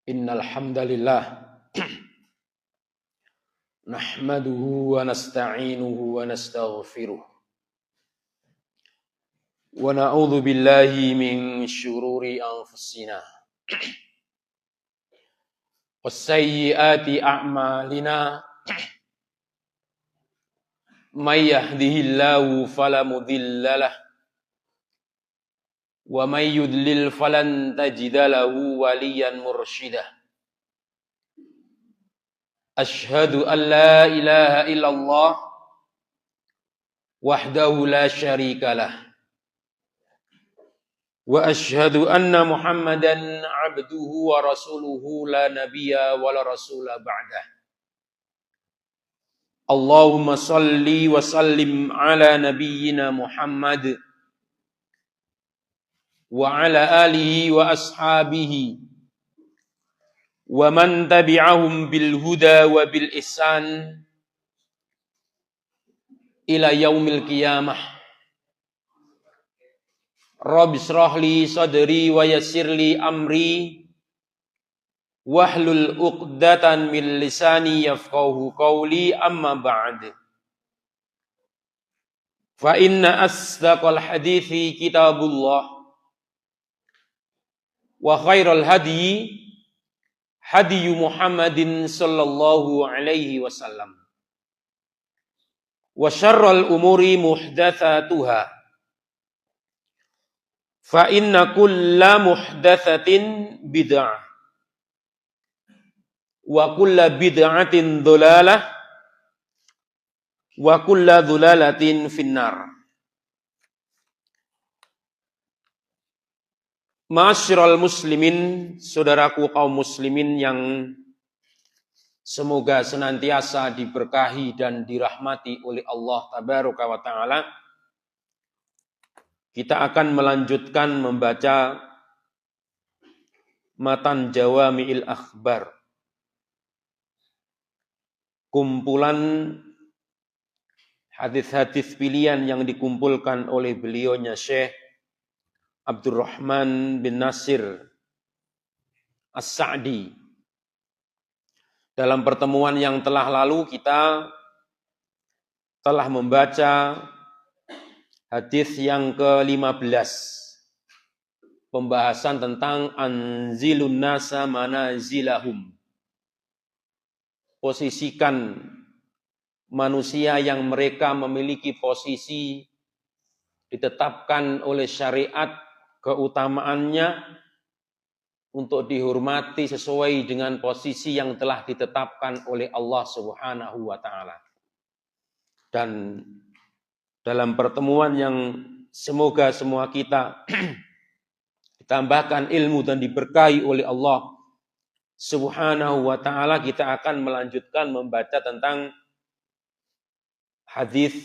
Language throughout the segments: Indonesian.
Innal hamdalillah nahmaduhu wa nasta'inuhu wa nastaghfiruh wa na'udzu billahi min syururi anfusina wasayyiati a'malina may yahdihillahu fala mudhillalah wa may yudlil falan tajida lahu waliyan mursyida. Asyhadu an la ilaha illallah wahdahu la syarikalah wa asyhadu anna Muhammadan abduhu wa rasuluhu la nabiyya wa la rasula ba'dah. Allahumma salli wa sallim ala nabiyyina Muhammad wa ala alihi wa ashabihi wa man tabi'ahum bil huda wa bil ihsan ila yaumil qiyamah. Rabbi shrah li sadri wa yassir li amri wahlul 'uqdatan min lisani yafqahu qawli, amma ba'd. Fa inna asdaqal hadithi kitabullah wa khairal hadyi hadyu Muhammadin sallallahu alaihi wasallam wa syarral umuri muhdatsatuha fa inna kulla muhdatsatin bid'ah wa kulla bid'atin dhalalah wa kulla dhalalatin finnar. Ma'asyiral muslimin, saudaraku kaum muslimin yang semoga senantiasa diberkahi dan dirahmati oleh Allah tabaraka wa ta'ala. Kita akan melanjutkan membaca Matan Jawami'il Akhbar, kumpulan hadis-hadis pilihan yang dikumpulkan oleh beliaunya Syekh Abdurrahman bin Nasir As-Sa'di. Dalam pertemuan yang telah lalu kita telah membaca hadis yang ke-15, pembahasan tentang anzilun nasa manazilahum, posisikan manusia yang mereka memiliki posisi ditetapkan oleh syariat keutamaannya untuk dihormati sesuai dengan posisi yang telah ditetapkan oleh Allah Subhanahu wa ta'ala. Dan dalam pertemuan yang semoga semua kita ditambahkan ilmu dan diberkahi oleh Allah Subhanahu wa ta'ala, kita akan melanjutkan membaca tentang hadis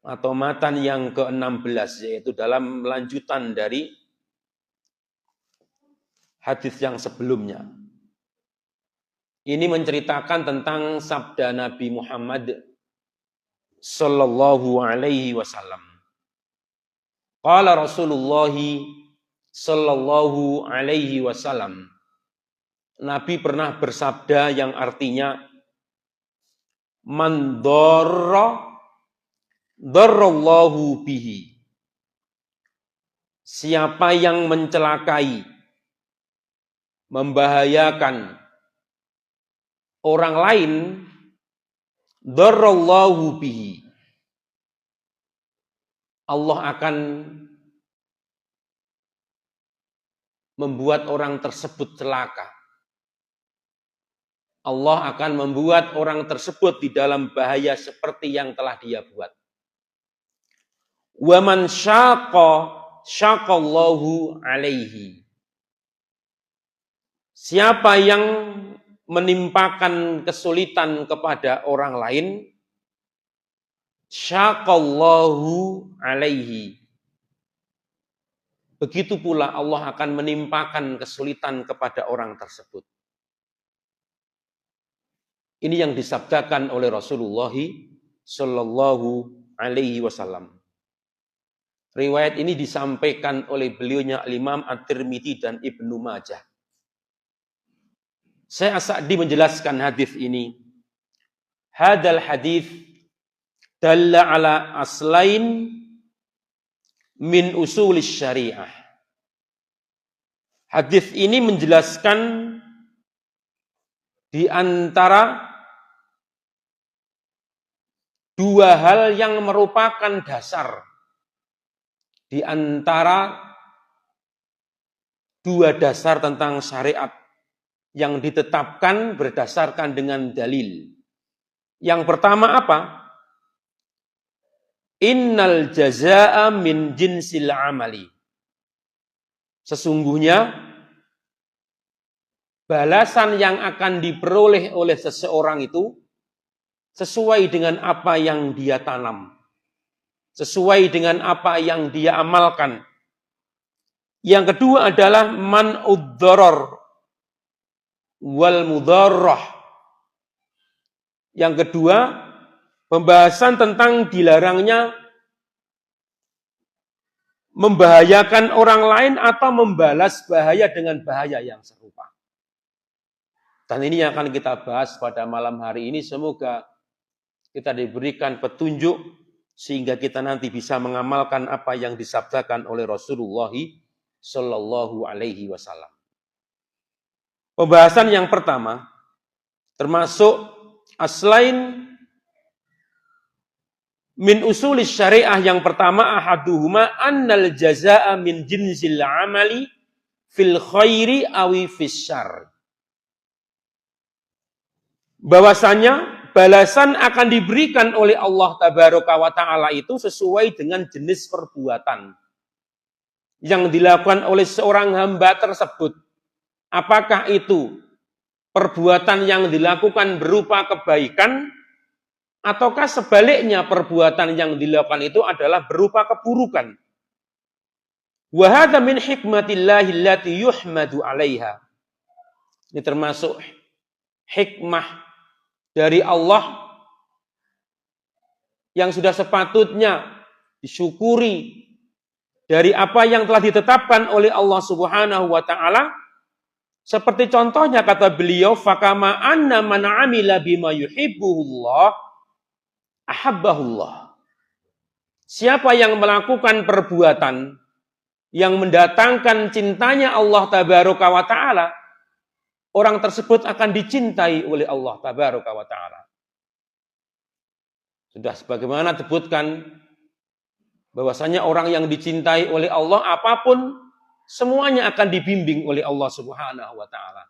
atau matan yang ke-16, yaitu dalam lanjutan dari hadis yang sebelumnya. Ini menceritakan tentang sabda Nabi Muhammad sallallahu alaihi wasallam. Qala Rasulullah sallallahu alaihi wasallam. Nabi pernah bersabda yang artinya man darrallahu bihi. Siapa yang mencelakai, membahayakan orang lain, darrallahu bihi, Allah akan membuat orang tersebut celaka. Allah akan membuat orang tersebut di dalam bahaya seperti yang telah dia buat. Wa man syaqallahu alaihi. Siapa yang menimpakan kesulitan kepada orang lain, syaqallahu alaihi. Begitu pula Allah akan menimpakan kesulitan kepada orang tersebut. Ini yang disabdakan oleh Rasulullah sallallahu alaihi wasallam. Riwayat ini disampaikan oleh beliaunya Imam At-Tirmidzi dan Ibnu Majah. Syekh As-Sa'di menjelaskan hadis ini. Hadal hadis dalla ala aslain min usulis syariah. Hadis ini menjelaskan di antara dua hal yang merupakan dasar. Di antara dua dasar tentang syariat yang ditetapkan berdasarkan dengan dalil. Yang pertama apa? Innal jazaa'a min jinsil amali. Sesungguhnya balasan yang akan diperoleh oleh seseorang itu sesuai dengan apa yang dia tanam. Sesuai dengan apa yang dia amalkan. Yang kedua adalah man'ud dharar wal mudharrah. Yang kedua, pembahasan tentang dilarangnya membahayakan orang lain atau membalas bahaya dengan bahaya yang serupa. Dan ini yang akan kita bahas pada malam hari ini. Semoga kita diberikan petunjuk sehingga kita nanti bisa mengamalkan apa yang disabdakan oleh Rasulullah Shallallahu Alaihi Wasallam. Pembahasan yang pertama termasuk aslain min usulis syariah. Yang pertama ahaduhuma annal jazaa'a min jinsil amali fil khairi awi fis syarr. Bahwasanya balasan akan diberikan oleh Allah Tabaraka wa Ta'ala itu sesuai dengan jenis perbuatan yang dilakukan oleh seorang hamba tersebut. Apakah itu perbuatan yang dilakukan berupa kebaikan, ataukah sebaliknya perbuatan yang dilakukan itu adalah berupa keburukan. Wa hadza min hikmatillahi allati yuhmadu 'alaiha. Ini termasuk hikmah dari Allah yang sudah sepatutnya disyukuri dari apa yang telah ditetapkan oleh Allah Subhanahu wa Ta'ala. Seperti contohnya kata beliau, fakama anna man amila bima yuhibbuhullah ahabbahullah. Siapa yang melakukan perbuatan yang mendatangkan cintanya Allah Tabaraka wa Ta'ala, orang tersebut akan dicintai oleh Allah Tabaraka wa Ta'ala. Sudah sebagaimana disebutkan bahwasanya orang yang dicintai oleh Allah, apapun semuanya akan dibimbing oleh Allah Subhanahu wa Ta'ala.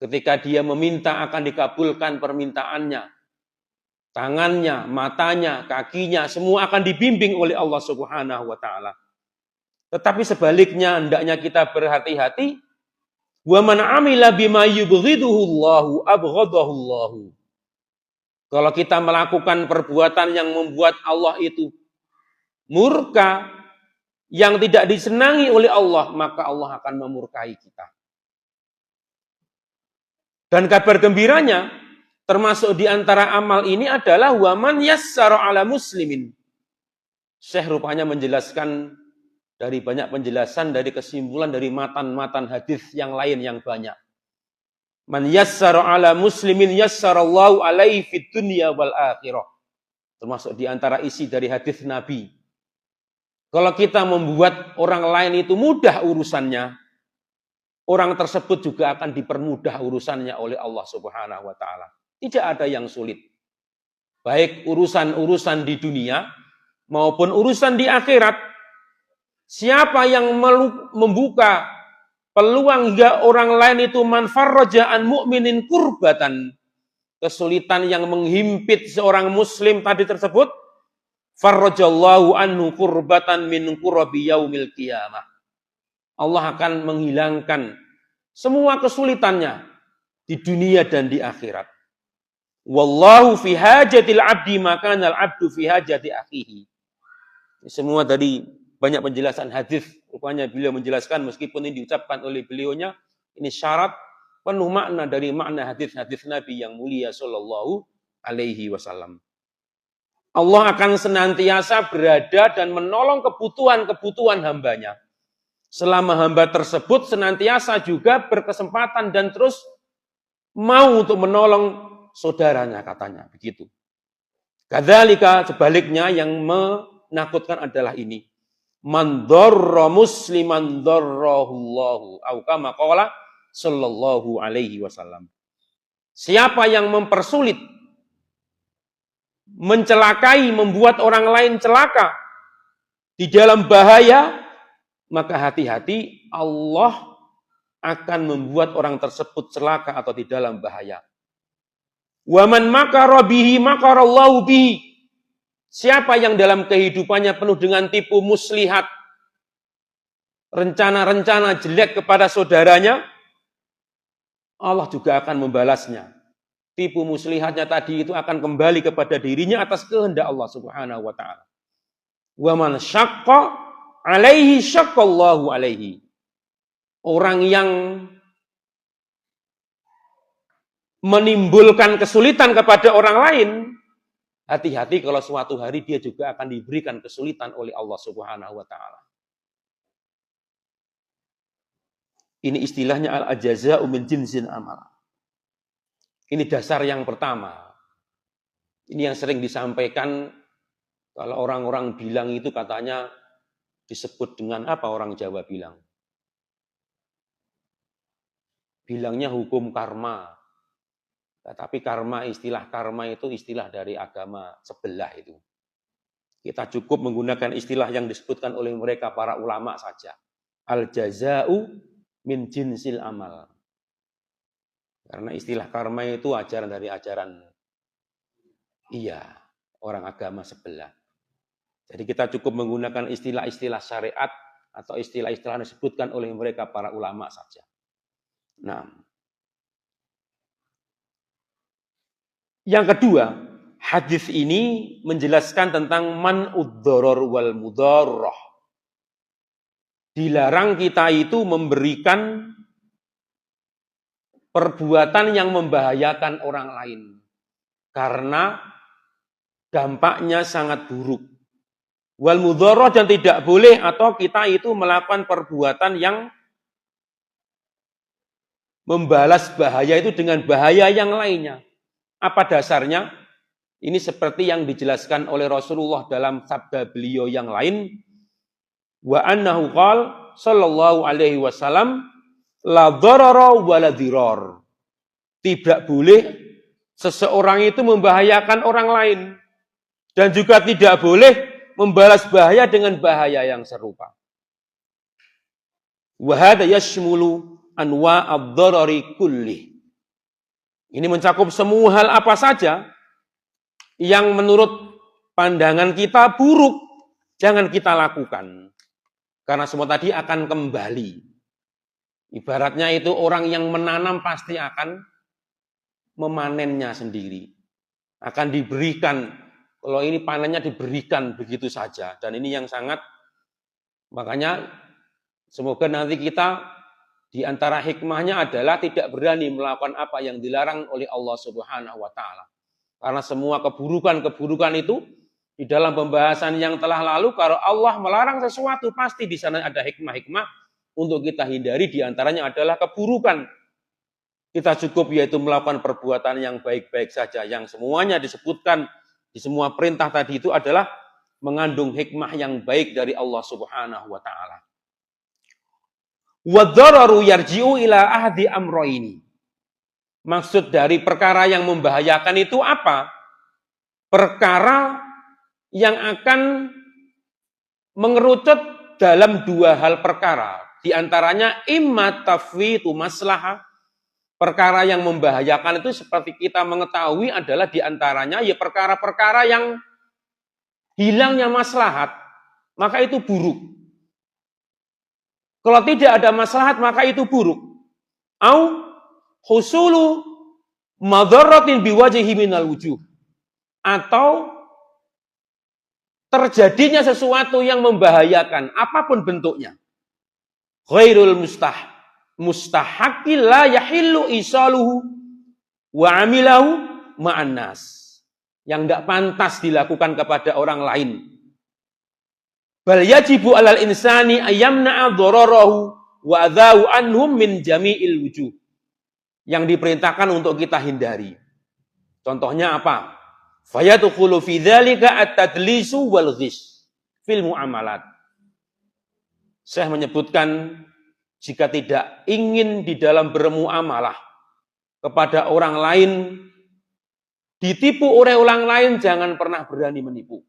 Ketika dia meminta akan dikabulkan permintaannya. Tangannya, matanya, kakinya, semua akan dibimbing oleh Allah Subhanahu wa Ta'ala. Tetapi sebaliknya hendaknya kita berhati-hati. Wa man 'amila bima yubghiduhullahu abghadahullahu. Kalau kita melakukan perbuatan yang membuat Allah itu murka, yang tidak disenangi oleh Allah, maka Allah akan memurkai kita. Dan kabar gembiranya, termasuk di antara amal ini adalah waman yassara ala muslimin. Syekh rupanya menjelaskan dari banyak penjelasan, dari kesimpulan dari matan-matan hadis yang lain yang banyak. Man yassara ala muslimin yassarallahu alaihi fid dunya wal akhirah. Termasuk di antara isi dari hadis Nabi. Kalau kita membuat orang lain itu mudah urusannya, orang tersebut juga akan dipermudah urusannya oleh Allah Subhanahu wa Ta'ala. Tidak ada yang sulit. Baik urusan-urusan di dunia maupun urusan di akhirat. Siapa yang membuka peluang hingga orang lain itu manfarraja an mu'minin kurbatan, kesulitan yang menghimpit seorang muslim tadi tersebut, farrajallahu anhu kurbatan min kurabi yaumil qiyamah. Allah akan menghilangkan semua kesulitannya di dunia dan di akhirat. Wallahu fi hajatil abdi makanal abdu fi hajati akhihi. Semua tadi banyak penjelasan hadis. Rupanya beliau menjelaskan meskipun ini diucapkan oleh beliaunya, ini syarat penuh makna dari makna hadis-hadis Nabi yang mulia sallallahu alaihi wasallam. Allah akan senantiasa berada dan menolong kebutuhan-kebutuhan hambanya. Selama hamba tersebut senantiasa juga berkesempatan dan terus mau untuk menolong saudaranya, katanya begitu. Kadzalika, sebaliknya yang menakutkan adalah ini. Man dzarra musliman dzarrahullahu au kama qala sallallahu alaihi wasallam. Siapa yang mempersulit, mencelakai, membuat orang lain celaka di dalam bahaya, maka hati-hati, Allah akan membuat orang tersebut celaka atau di dalam bahaya. Wa man makara bihi makarallahu bihi. Siapa yang dalam kehidupannya penuh dengan tipu muslihat, rencana-rencana jelek kepada saudaranya, Allah juga akan membalasnya. Tipu muslihatnya tadi itu akan kembali kepada dirinya atas kehendak Allah Subhanahu wa taala. Wa man syaqqa alaihi syaqqallahu alaihi. Orang yang menimbulkan kesulitan kepada orang lain, hati-hati kalau suatu hari dia juga akan diberikan kesulitan oleh Allah Subhanahu wa taala. Ini istilahnya al-jaza'u min jinsil amal. Ini dasar yang pertama. Ini yang sering disampaikan kalau orang-orang bilang itu katanya disebut dengan apa orang Jawa bilang? Bilangnya hukum karma. Tapi karma, istilah karma itu istilah dari agama sebelah itu. Kita cukup menggunakan istilah yang disebutkan oleh mereka para ulama saja. Al-jaza'u min jinsil amal. Karena istilah karma itu ajaran dari ajaran orang agama sebelah. Jadi kita cukup menggunakan istilah-istilah syariat atau istilah-istilah yang disebutkan oleh mereka para ulama saja. Nah, yang kedua, hadis ini menjelaskan tentang man'ud dharar wal mudharrah. Dilarang kita itu memberikan perbuatan yang membahayakan orang lain. Karena dampaknya sangat buruk. Wal mudharrah, dan tidak boleh atau kita itu melakukan perbuatan yang membalas bahaya itu dengan bahaya yang lainnya. Apa dasarnya? Ini seperti yang dijelaskan oleh Rasulullah dalam sabda beliau yang lain. Wa annahu qala sallallahu alaihi wasallam la dharara wa la dhirar. Tidak boleh seseorang itu membahayakan orang lain dan juga tidak boleh membalas bahaya dengan bahaya yang serupa. Wa hadha yashmulu anwa' ad-dharari kulli. Ini mencakup semua hal apa saja yang menurut pandangan kita buruk, jangan kita lakukan. Karena semua tadi akan kembali. Ibaratnya itu orang yang menanam pasti akan memanennya sendiri. Akan diberikan, kalau ini panennya diberikan begitu saja. Dan ini yang sangat, makanya semoga nanti kita di antara hikmahnya adalah tidak berani melakukan apa yang dilarang oleh Allah Subhanahu wa taala. Karena semua keburukan-keburukan itu di dalam pembahasan yang telah lalu, kalau Allah melarang sesuatu pasti di sana ada hikmah-hikmah untuk kita hindari. Di antaranya adalah keburukan. Kita cukup yaitu melakukan perbuatan yang baik-baik saja. Yang semuanya disebutkan di semua perintah tadi itu adalah mengandung hikmah yang baik dari Allah Subhanahu wa taala. Wadzararu yarji'u ila ahdi amroini. Maksud dari perkara yang membahayakan itu apa? Perkara yang akan mengerucut dalam dua hal perkara. Di antaranya imma tafwitu maslahah. Perkara yang membahayakan itu seperti kita mengetahui adalah di antaranya ya perkara-perkara yang hilangnya maslahat, maka itu buruk. Kalau tidak ada maslahat, maka itu buruk. Au husulu madharatin biwajhi minal wujuh. Atau terjadinya sesuatu yang membahayakan, apapun bentuknya. Ghairul mustahaqqi la yahillu isaluhu wa amilahu ma'an nas. Yang tidak pantas dilakukan kepada orang lain. Bal yajibu alal insani ayyamna'a dhararahu wa adhahu anhum min jami'il wujuh. yang diperintahkan untuk kita hindari. Contohnya apa? Fayadkhulu fi dzalika at-tadlisu wal ghish fil muamalat. Saya menyebutkan jika tidak ingin di dalam bermuamalah kepada orang lain ditipu oleh orang lain, jangan pernah berani menipu.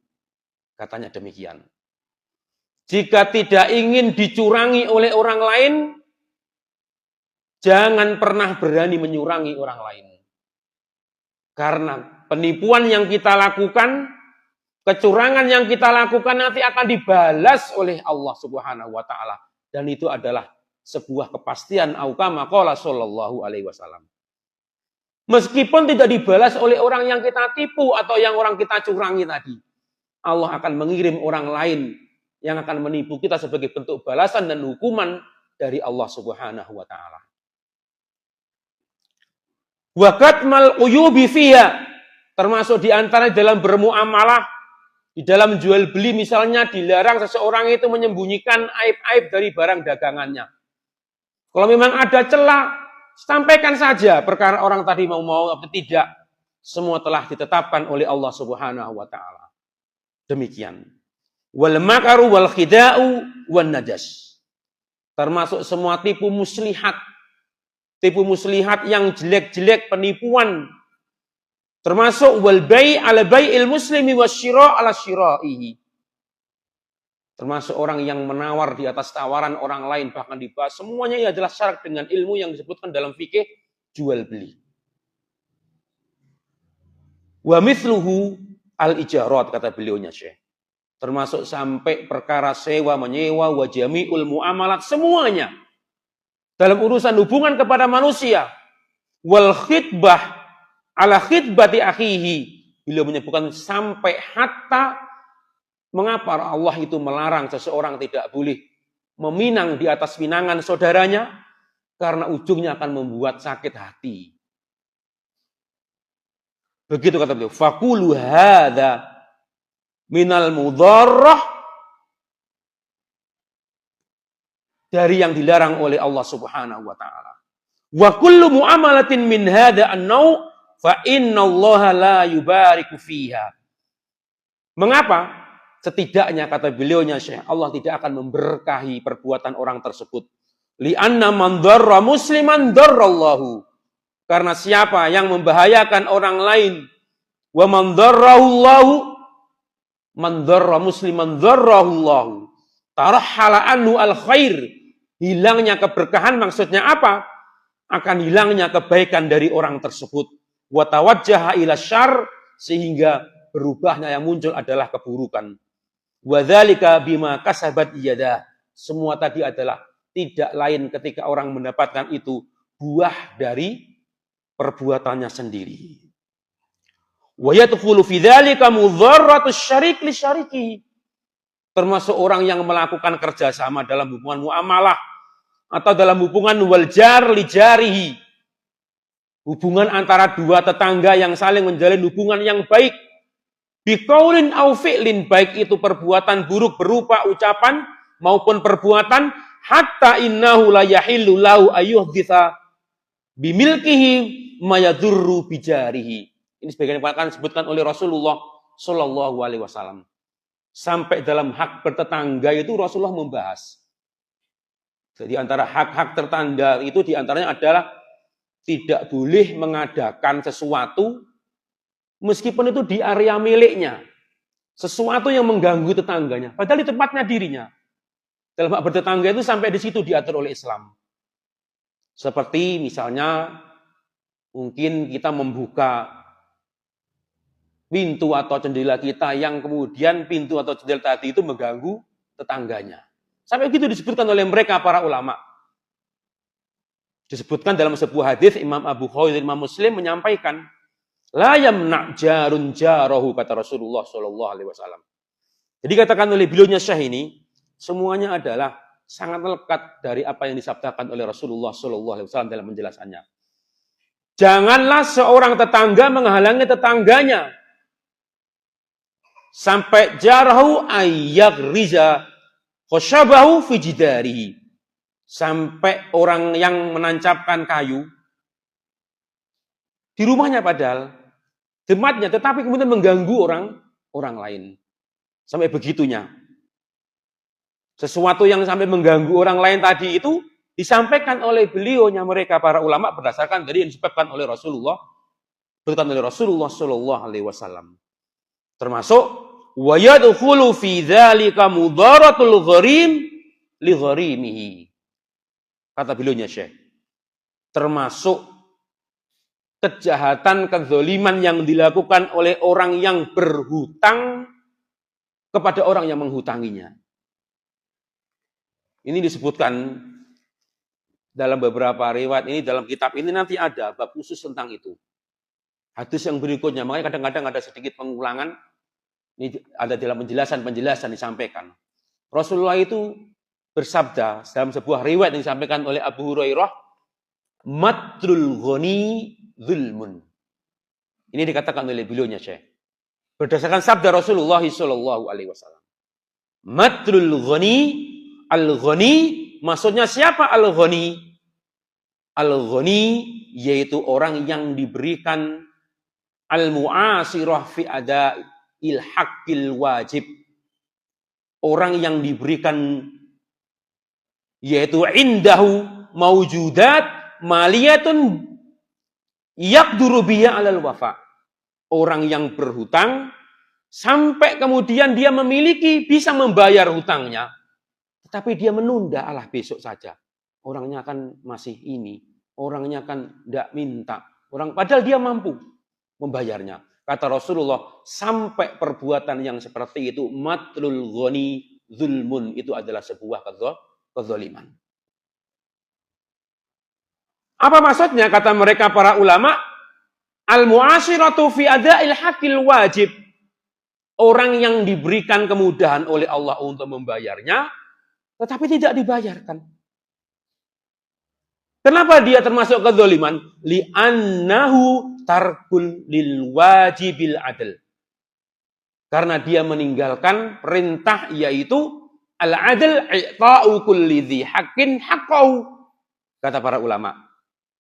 Katanya demikian. Jika tidak ingin dicurangi oleh orang lain, jangan pernah berani menyurangi orang lain. Karena penipuan yang kita lakukan, kecurangan yang kita lakukan nanti akan dibalas oleh Allah Subhanahu wa taala, dan itu adalah sebuah kepastian kama qala sallallahu alaihi wasallam. Meskipun tidak dibalas oleh orang yang kita tipu atau yang orang kita curangi tadi, Allah akan mengirim orang lain yang akan menipu kita sebagai bentuk balasan dan hukuman dari Allah Subhanahu wa taala. Wa katmal uyubi fiha, termasuk di antara dalam bermuamalah, di dalam jual beli misalnya dilarang seseorang itu menyembunyikan aib-aib dari barang dagangannya. Kalau memang ada celah, sampaikan saja perkara orang tadi mau atau tidak. Semua telah ditetapkan oleh Allah Subhanahu wa taala. Demikian. Wal makaru wal khida'u wan najas. Termasuk semua tipu muslihat. Tipu muslihat yang jelek-jelek, penipuan. Termasuk wal bai' ala bai'il muslimi wasyira' ala syira'ihi. Termasuk orang yang menawar di atas tawaran orang lain, bahkan dibahas. Semuanya ini adalah syarat dengan ilmu yang disebutkan dalam fikih jual beli. Wa mithluhu al-ijarat, kata beliaunya Syekh. Termasuk sampai perkara sewa, menyewa, wa jami'ul muamalat, semuanya. Dalam urusan hubungan kepada manusia. Wal khitbah ala khitbati akhihi. Beliau menyebutkan sampai hatta, mengapa Allah itu melarang seseorang tidak boleh meminang di atas minangan saudaranya? Karena ujungnya akan membuat sakit hati. Begitu kata beliau. Fakulu hadza minal mudharrah, dari yang dilarang oleh Allah Subhanahu wa taala. Wa kullu muamalatin min hadza an-naw' fa innallaha la yubariku fiha. Mengapa? Setidaknya kata beliaunya Syekh, Allah tidak akan memberkahi perbuatan orang tersebut. Li'anna man dharra musliman dharrallahu. Karena siapa yang membahayakan orang lain, wa man dharrahullahu, man dharra musliman dharrahullahu. Tarahhala anhu al-khair. Hilangnya keberkahan maksudnya apa? Akan hilangnya kebaikan dari orang tersebut. Wa tawajjaha ila syarr, sehingga berubahnya yang muncul adalah keburukan. Wa dzalika bima kasabat yadah. Semua tadi adalah tidak lain ketika orang mendapatkan itu buah dari perbuatannya sendiri. Wa yadkhulu fi dzalika mudharratus syarik li syarikihi. Termasuk orang yang melakukan kerjasama dalam hubungan muamalah atau dalam hubungan waljar li jarihi. Hubungan antara dua tetangga yang saling menjalin hubungan yang baik. Biqaulin au fi'lin, baik itu perbuatan buruk berupa ucapan maupun perbuatan, hatta innahu la yahillu lahu ayyuhditsa bimilkihi mayadurru bijarihi. Ini sebagian akan disebutkan oleh Rasulullah sallallahu alaihi wasallam. Sampai dalam hak bertetangga itu Rasulullah membahas. Jadi antara hak-hak tetangga itu diantaranya adalah tidak boleh mengadakan sesuatu meskipun itu di area miliknya. Sesuatu yang mengganggu tetangganya. Padahal di tempatnya dirinya. Dalam hak bertetangga itu sampai di situ diatur oleh Islam. Seperti misalnya mungkin kita membuka pintu atau jendela kita yang kemudian pintu atau jendela tadi itu mengganggu tetangganya. Sampai begitu disebutkan oleh mereka para ulama. Disebutkan dalam sebuah hadis Imam Abu Khair Imam Muslim menyampaikan, la yamna' jarun jarahu, kata Rasulullah sallallahu alaihi wasallam. Jadi katakan oleh beliaunya Syekh ini, semuanya adalah sangat lekat dari apa yang disabdakan oleh Rasulullah sallallahu alaihi wasallam dalam penjelasannya. Janganlah seorang tetangga menghalangi tetangganya sampai jarahu ayyagriza khashabahu fi jidarihi. Sampai orang yang menancapkan kayu Di rumahnya padahal, jemaatnya, tetapi kemudian mengganggu orang lain. Sampai begitunya. Sesuatu yang sampai mengganggu orang lain tadi itu disampaikan oleh beliaunya mereka para ulama berdasarkan dari yang disebutkan oleh Rasulullah Shallallahu Alaihi Wasallam. Termasuk wa yadkhulu fi dzalika mudaratul gharim li gharimihi. Kata beliaunya Syekh. Termasuk kejahatan, kezaliman yang dilakukan oleh orang yang berhutang kepada orang yang menghutanginya. Ini disebutkan dalam beberapa riwayat ini, dalam kitab ini nanti ada bab khusus tentang itu. Hadis yang berikutnya, makanya kadang-kadang ada sedikit pengulangan, ini ada dalam penjelasan disampaikan. Rasulullah itu bersabda dalam sebuah riwayat yang disampaikan oleh Abu Hurairah, matrul ghani zulmun. Ini dikatakan oleh beliaunya Syekh. Berdasarkan sabda Rasulullah Shallallahu Alaihi Wasallam. Matrul ghani, al-ghani, maksudnya siapa al-ghani? Al-ghani yaitu orang yang diberikan al-mu'asirah fi ada'il haqqil wajib. Orang yang diberikan yaitu indahu maujudat maliyatun yaqduru biha 'alal wafa. Orang yang berhutang sampai kemudian dia memiliki bisa membayar hutangnya, tetapi dia menunda, alah besok saja. Orangnya kan masih ini, orangnya kan tidak minta. Padahal dia mampu membayarnya. Kata Rasulullah, sampai perbuatan yang seperti itu, matlul ghani zulmun, itu adalah sebuah kezaliman. Apa maksudnya? Kata mereka para ulama, al-mu'asyiratu fi ada'il haqqil wajib. Orang yang diberikan kemudahan oleh Allah untuk membayarnya, tetapi tidak dibayarkan. Kenapa dia termasuk kezaliman? Li'annahu tarkul lil wajibil adl. Karena dia meninggalkan perintah yaitu al-adl i'ta'u kulli dzi haqqin haqqahu. Kata para ulama.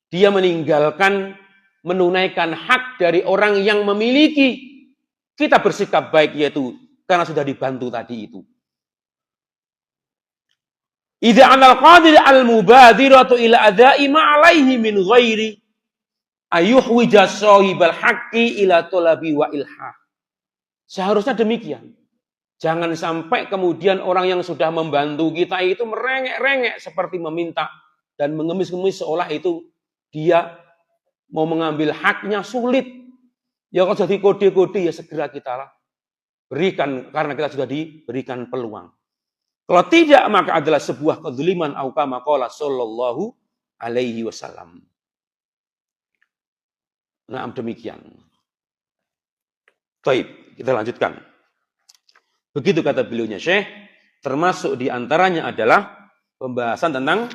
Dia meninggalkan menunaikan hak dari orang yang memiliki. Kita bersikap baik yaitu karena sudah dibantu tadi itu. Idza anal qadir al-mubadiratu ila adai ma alaihi min ghairi ayuhwija sahibal haqqi ila talabi wa ilha. Seharusnya demikian. Jangan sampai kemudian orang yang sudah membantu kita itu merengek-rengek seperti meminta dan mengemis-ngemis seolah itu dia mau mengambil haknya sulit. Ya kalau jadi kode-kode ya segera kita berikan karena kita sudah diberikan peluang. Kalau tidak maka adalah sebuah kezaliman au kama qala sallallahu alaihi wasallam. Nah, demikian. Baik, kita lanjutkan. Begitu kata beliaunya Syekh, termasuk di antaranya adalah pembahasan tentang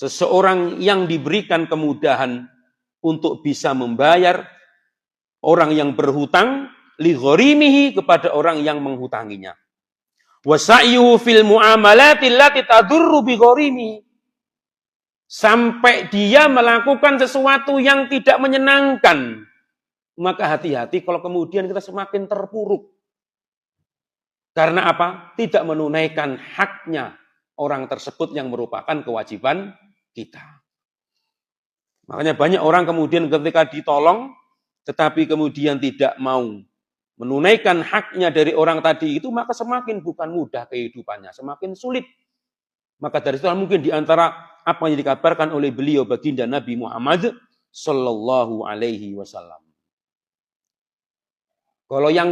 seseorang yang diberikan kemudahan untuk bisa membayar orang yang berhutang li gharimihi kepada orang yang menghutanginya. Wa sa'yuhu fil muamalati allati tadurru bi gharimihi. Sampai dia melakukan sesuatu yang tidak menyenangkan. Maka hati-hati kalau kemudian kita semakin terpuruk. Karena apa? Tidak menunaikan haknya orang tersebut yang merupakan kewajiban kita. Makanya banyak orang kemudian ketika ditolong, tetapi kemudian tidak mau menunaikan haknya dari orang tadi itu, maka semakin bukan mudah kehidupannya, semakin sulit. Maka dari itu mungkin di antara apa yang dikabarkan oleh beliau baginda Nabi Muhammad Sallallahu Alaihi Wasallam. Kalau yang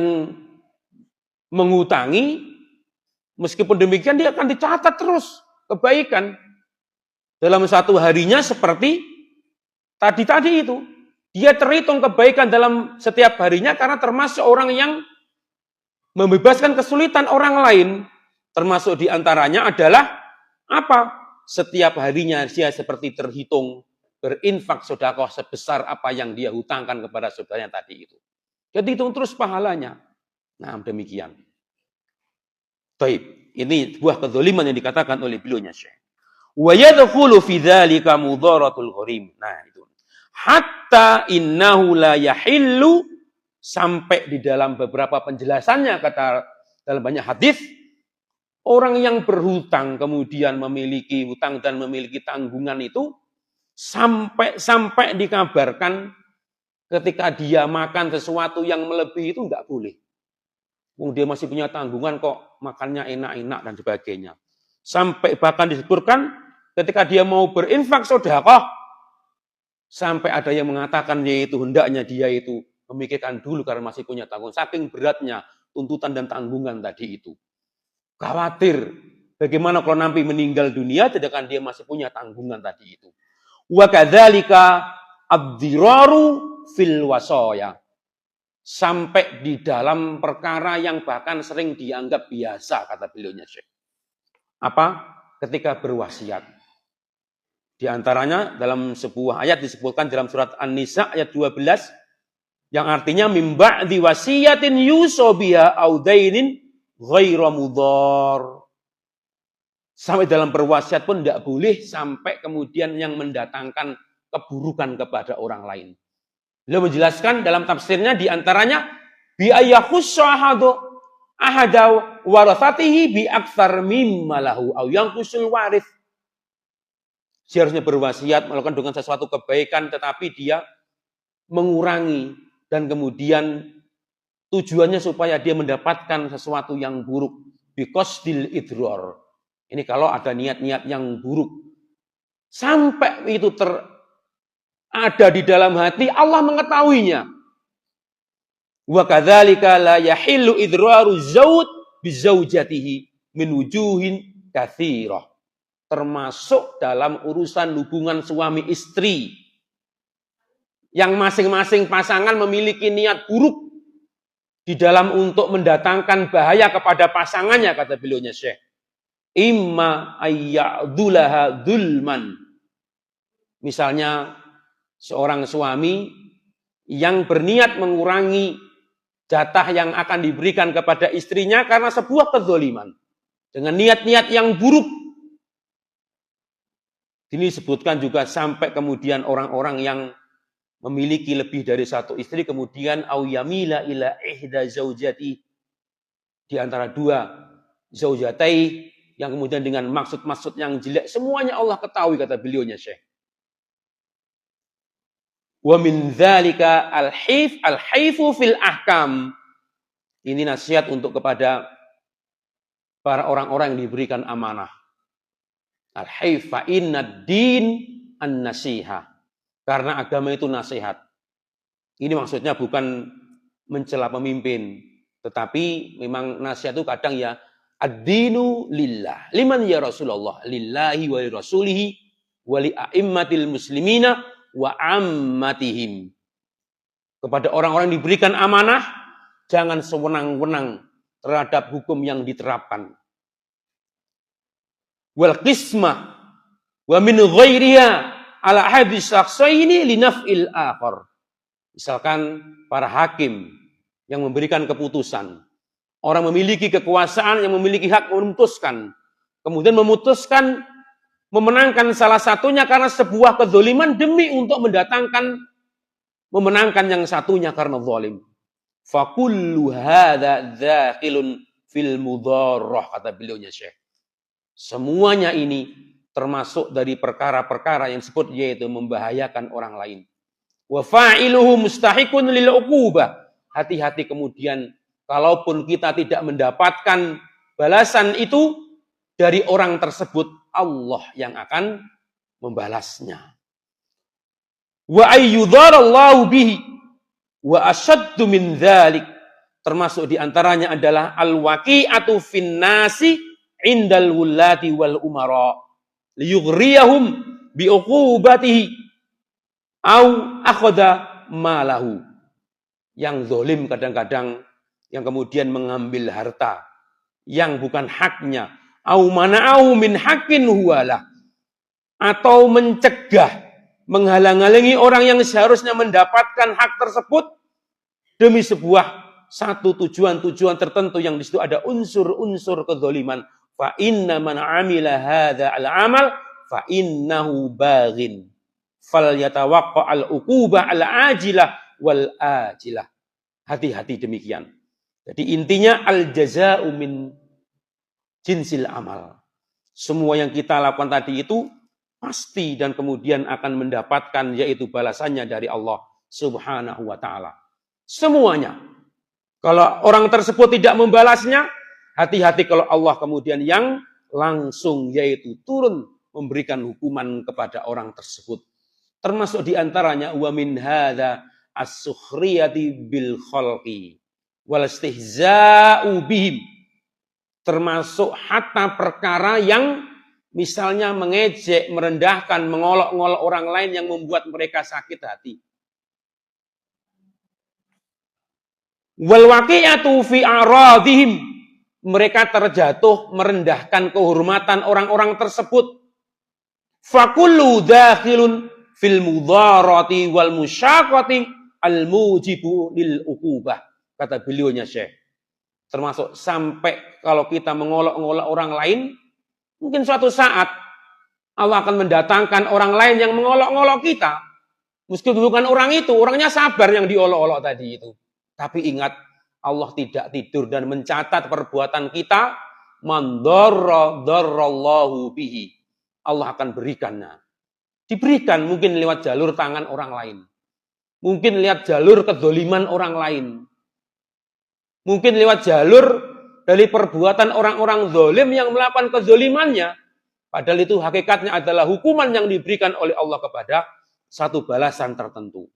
menghutangi, meskipun demikian dia akan dicatat terus kebaikan. Dalam satu harinya seperti tadi itu. Dia terhitung kebaikan dalam setiap harinya karena termasuk orang yang membebaskan kesulitan orang lain. Termasuk diantaranya adalah apa? Setiap harinya dia seperti terhitung berinfak sedekah sebesar apa yang dia hutangkan kepada saudaranya tadi itu. Jadi hitung terus pahalanya. Nah, demikian. Baik, ini sebuah kezaliman yang dikatakan oleh beliaunya Syekh. Wa yadkhulu fi dzalika mudharatul gharim. Nah, itu. Hatta innahu la yahillu, sampai di dalam beberapa penjelasannya kata dalam banyak hadis, orang yang berhutang kemudian memiliki hutang dan memiliki tanggungan itu sampai dikabarkan ketika dia makan sesuatu yang melebihi itu enggak boleh. Dia masih punya tanggungan kok, makannya enak-enak dan sebagainya. Sampai bahkan disebutkan ketika dia mau berinfak sedekah, sampai ada yang mengatakan yaitu hendaknya dia itu memikirkan dulu karena masih punya tanggungan. Saking beratnya tuntutan dan tanggungan tadi itu. Khawatir bagaimana kalau nanti meninggal dunia sedangkan dia masih punya tanggungan tadi itu. Wa kadzalika ad-diraru fil wasaya. Sampai di dalam perkara yang bahkan sering dianggap biasa, kata beliaunya Syekh. Apa? Ketika berwasiat. Di antaranya dalam sebuah ayat disebutkan dalam surat An-Nisa ayat 12 yang artinya mim ba'di wasiyatin yuso biha au dainin ghairu mudhar. Sampai dalam berwasiat pun tidak boleh sampai kemudian yang mendatangkan keburukan kepada orang lain. Beliau menjelaskan dalam tafsirnya di antaranya bi ayakhussu ahada warathatihi bi aktsar mimma lahu aw yanqusul warith. Dia harusnya berwasiat melakukan dengan sesuatu kebaikan tetapi dia mengurangi dan kemudian tujuannya supaya dia mendapatkan sesuatu yang buruk biqasdil idrar. Ini kalau ada niat-niat yang buruk sampai itu ada di dalam hati, Allah mengetahuinya. Wa kadzalika la yahillu idraru zawj bi zaujatihi min wujuhin katsirah. Termasuk dalam urusan hubungan suami istri. Yang masing-masing pasangan memiliki niat buruk di dalam untuk mendatangkan bahaya kepada pasangannya, kata beliaunya Syekh. Imma ayya'dulaha dzulman. Misalnya seorang suami yang berniat mengurangi jatah yang akan diberikan kepada istrinya karena sebuah kezaliman. Dengan niat-niat yang buruk. Ini disebutkan juga sampai kemudian orang-orang yang memiliki lebih dari satu istri kemudian au yamila ila ihda zaujati, di antara dua zaujatai yang kemudian dengan maksud-maksud yang jelek, semuanya Allah ketahui, kata beliaunya Syekh. Wa min dzalika al-haifu fil ahkam. Ini nasihat untuk kepada para orang-orang yang diberikan amanah. Al-haif fa innad din an-nasihah. Karena agama itu nasihat. Ini maksudnya bukan mencela pemimpin, tetapi memang nasihat itu kadang ya ad-dinu lillah. Liman ya Rasulullah? Lillahi wa li rasulihi wa li a'immatil muslimina wa ammatihim. Kepada orang-orang yang diberikan amanah, jangan sewenang-wenang terhadap hukum yang diterapkan. Wal qismah wa min ghairiha ala hadis syakhsaini li naf'il akhar. Misalkan para hakim yang memberikan keputusan. Orang memiliki kekuasaan yang memiliki hak memutuskan. Kemudian memutuskan memenangkan salah satunya karena sebuah kezaliman demi untuk memenangkan yang satunya karena zalim. Fa kullu hadza dzakhilun fil mudharrah, kata beliaunya Syekh. Semuanya ini termasuk dari perkara-perkara yang disebut yaitu membahayakan orang lain. Wa fa'iluhu mustahiqun lil uqubah. Hati-hati kemudian kalaupun kita tidak mendapatkan balasan itu dari orang tersebut, Allah yang akan membalasnya. Wa ayyudharallahu bihi wa asyaddu min dzalik. Termasuk diantaranya adalah al-waqi'atu fin nasi indal wulati wal umara liyughriyahum biuqubatihi au akhadha malahu. Yang zalim kadang-kadang yang kemudian mengambil harta yang bukan haknya, au mana'ahu min haqqin huwalah, atau mencegah, menghalang-halangi orang yang seharusnya mendapatkan hak tersebut demi sebuah satu tujuan-tujuan tertentu yang di situ ada unsur-unsur kezaliman. Fa inna man amila hadza al-amal fa innahu baghin falyatawaqqa al-uqubah al-ajilah wal ajilah. Hati-hati demikian. Jadi intinya al-jaza'u min jinsil amal. Semua yang kita lakukan tadi itu pasti dan kemudian akan mendapatkan yaitu balasannya dari Allah Subhanahu wa taala. Semuanya. Kalau orang tersebut tidak membalasnya, hati-hati kalau Allah kemudian yang langsung yaitu turun memberikan hukuman kepada orang tersebut. Termasuk diantaranya wa min hadza as-sukhriyati bil khalqi wal istihza'u bihim. Termasuk hatta perkara yang misalnya mengejek, merendahkan, mengolok-ngolok orang lain yang membuat mereka sakit hati. Wal waqi'atu fi aradihim. Mereka terjatuh merendahkan kehormatan orang-orang tersebut. Fakullu dakhilun fil mudharati wal musyaqati al mujibu lil uqubah. Kata beliaunya Syekh. Termasuk sampai kalau kita mengolok-ngolok orang lain, mungkin suatu saat Allah akan mendatangkan orang lain yang mengolok-ngolok kita. Meskipun bukan orang itu, orangnya sabar yang diolok-olok tadi itu. Tapi ingat, Allah tidak tidur dan mencatat perbuatan kita. Man darrallahu bihi. Allah akan berikannya. Diberikan mungkin lewat jalur tangan orang lain. Mungkin lewat jalur kedoliman orang lain. Mungkin lewat jalur dari perbuatan orang-orang zalim yang melakukan kezolimannya. Padahal itu hakikatnya adalah hukuman yang diberikan oleh Allah kepada satu balasan tertentu.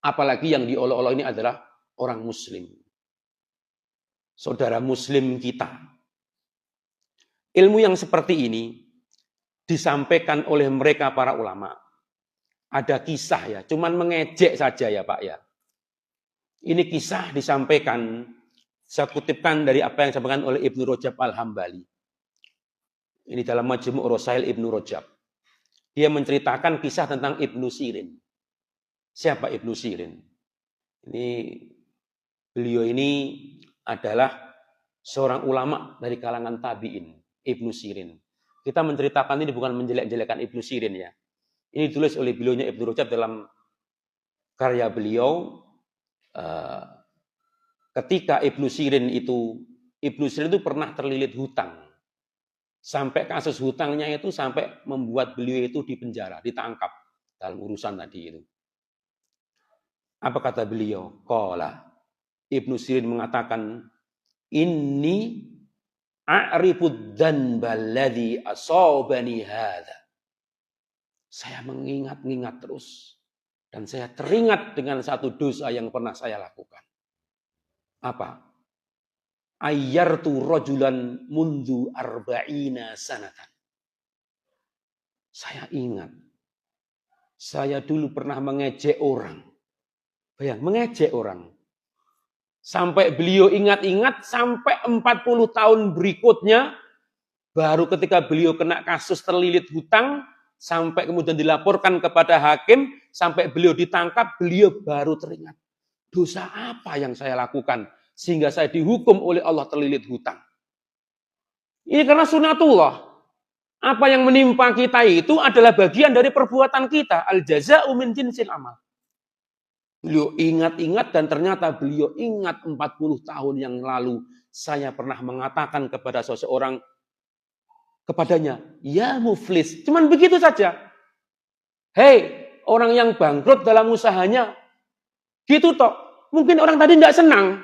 Apalagi yang diolok-olok ini adalah orang muslim. Saudara muslim kita. Ilmu yang seperti ini disampaikan oleh mereka para ulama. Ada kisah ya, cuman mengejek saja ya Pak ya. Ini kisah disampaikan, saya kutipkan dari apa yang disampaikan oleh Ibnu Rajab Al-Hambali. Ini dalam Majmu' Rasail Ibnu Rajab. Dia menceritakan kisah tentang Ibnu Sirin. Siapa Ibnu Sirin? Beliau ini adalah seorang ulama dari kalangan tabi'in, Ibnu Sirin. Kita menceritakan ini bukan menjelek-jelekan Ibnu Sirin ya. Ini ditulis oleh beliaunya Ibnu Rajab dalam karya beliau. Ketika Ibnu Sirin itu pernah terlilit hutang. Sampai kasus hutangnya itu sampai membuat beliau itu dipenjara, ditangkap dalam urusan tadi itu. Apa kata beliau? Qala. Ibnu Sirin mengatakan, inni a'rifud dzanba alladzi asabani hadza. Saya mengingat-ingat terus dan saya teringat dengan satu dosa yang pernah saya lakukan. Apa? Ayyartu rajulan mundu arba'ina sanatan. Saya ingat. Saya dulu pernah mengejek orang. Mengejek orang. Sampai beliau ingat-ingat sampai 40 tahun berikutnya. Baru ketika beliau kena kasus terlilit hutang. Sampai kemudian dilaporkan kepada hakim. Sampai beliau ditangkap. Beliau baru teringat. Dosa apa yang saya lakukan? Sehingga saya dihukum oleh Allah terlilit hutang. Ini karena sunatullah. Apa yang menimpa kita itu adalah bagian dari perbuatan kita. Al-jaza'u min jinsil amal. Beliau ingat-ingat dan ternyata beliau ingat 40 tahun yang lalu. Saya pernah mengatakan kepada seseorang, kepadanya, ya muflis. Cuman begitu saja. Hei, orang yang bangkrut dalam usahanya. Gitu toh. Mungkin orang tadi tidak senang.